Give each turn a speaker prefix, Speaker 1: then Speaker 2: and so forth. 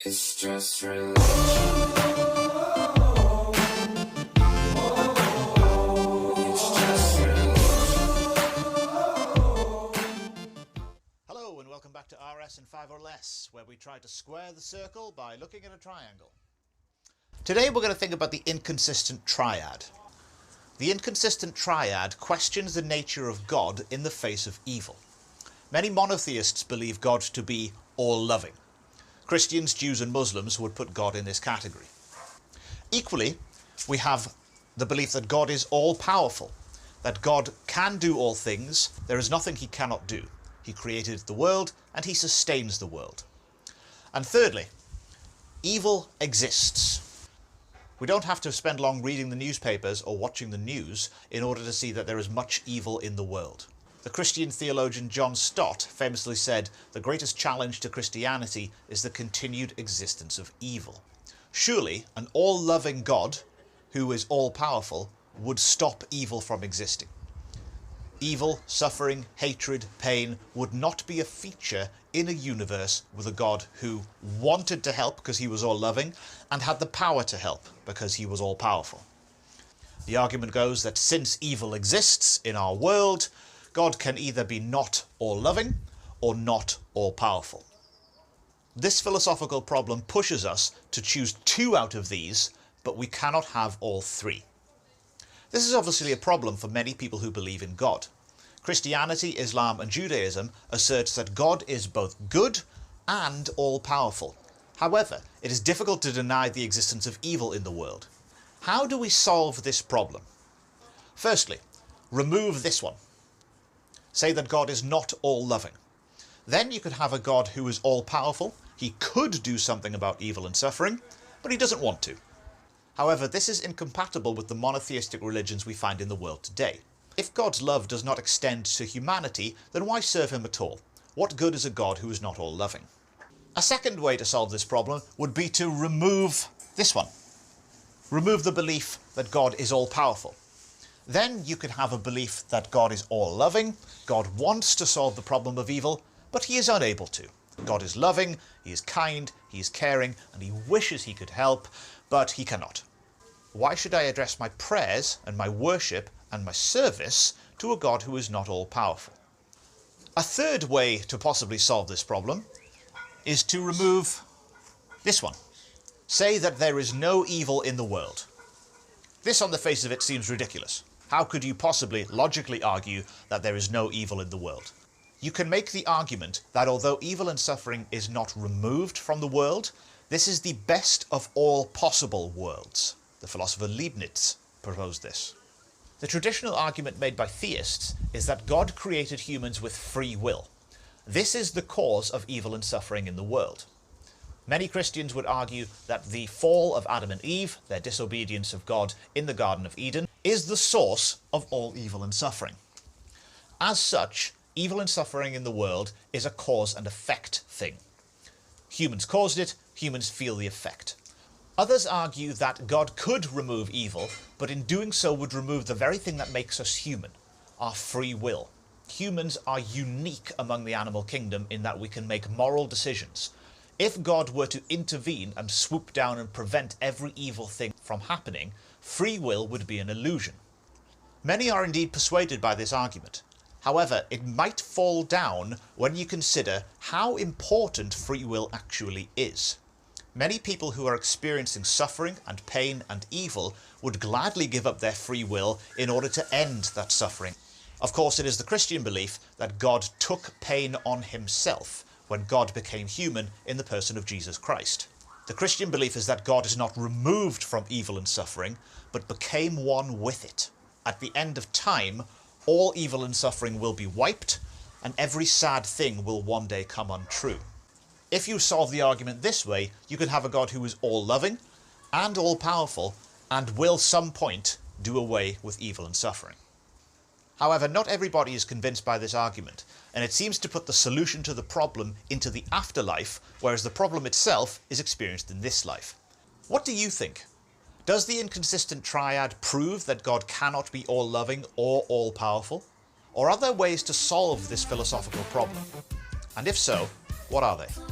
Speaker 1: It's just religion. It's just religion.
Speaker 2: Hello and welcome back to RS in 5 or Less, where we try to square the circle by looking at a triangle. Today we're going to think about the inconsistent triad. The inconsistent triad questions the nature of God in the face of evil. Many monotheists believe God to be all-loving. Christians, Jews and Muslims would put God in this category. Equally, we have the belief that God is all-powerful, that God can do all things, there is nothing he cannot do. He created the world and he sustains the world. And thirdly, evil exists. We don't have to spend long reading the newspapers or watching the news in order to see that there is much evil in the world. The Christian theologian Stott famously said, "The greatest challenge to Christianity is the continued existence of evil." Surely an all-loving God, who is all-powerful, would stop evil from existing. Evil, suffering, hatred, pain would not be a feature in a universe with a God who wanted to help because he was all-loving and had the power to help because he was all-powerful. The argument goes that since evil exists in our world, God can either be not all-loving or not all-powerful. This philosophical problem pushes us to choose two out of these, but we cannot have all three. This is obviously a problem for many people who believe in God. Christianity, Islam and Judaism asserts that God is both good and all-powerful. However, it is difficult to deny the existence of evil in the world. How do we solve this problem? Firstly, remove this one. Say that God is not all-loving. Then you could have a God who is all-powerful. He could do something about evil and suffering, but he doesn't want to. However, this is incompatible with the monotheistic religions we find in the world today. If God's love does not extend to humanity, then why serve him at all? What good is a God who is not all-loving? A second way to solve this problem would be to remove this one. Remove the belief that God is all-powerful. Then you could have a belief that God is all-loving, God wants to solve the problem of evil, but he is unable to. God is loving, he is kind, he is caring, and he wishes he could help, but he cannot. Why should I address my prayers and my worship and my service to a God who is not all-powerful? A third way to possibly solve this problem is to remove this one. Say that there is no evil in the world. This on the face of it seems ridiculous. How could you possibly logically argue that there is no evil in the world? You can make the argument that although evil and suffering is not removed from the world, this is the best of all possible worlds. The philosopher Leibniz proposed this. The traditional argument made by theists is that God created humans with free will. This is the cause of evil and suffering in the world. Many Christians would argue that the fall of Adam and Eve, their disobedience of God in the Garden of Eden, is the source of all evil and suffering. As such, evil and suffering in the world is a cause and effect thing. Humans caused it, humans feel the effect. Others argue that God could remove evil, but in doing so would remove the very thing that makes us human, our free will. Humans are unique among the animal kingdom in that we can make moral decisions. If God were to intervene and swoop down and prevent every evil thing from happening, free will would be an illusion. Many are indeed persuaded by this argument. However, it might fall down when you consider how important free will actually is. Many people who are experiencing suffering and pain and evil would gladly give up their free will in order to end that suffering. Of course, it is the Christian belief that God took pain on himself when God became human in the person of Jesus Christ. The Christian belief is that God is not removed from evil and suffering, but became one with it. At the end of time, all evil and suffering will be wiped, and every sad thing will one day come untrue. If you solve the argument this way, you can have a God who is all-loving and all-powerful, and will some point do away with evil and suffering. However, not everybody is convinced by this argument, and it seems to put the solution to the problem into the afterlife, whereas the problem itself is experienced in this life. What do you think? Does the inconsistent triad prove that God cannot be all-loving or all-powerful? Or are there ways to solve this philosophical problem? And if so, what are they?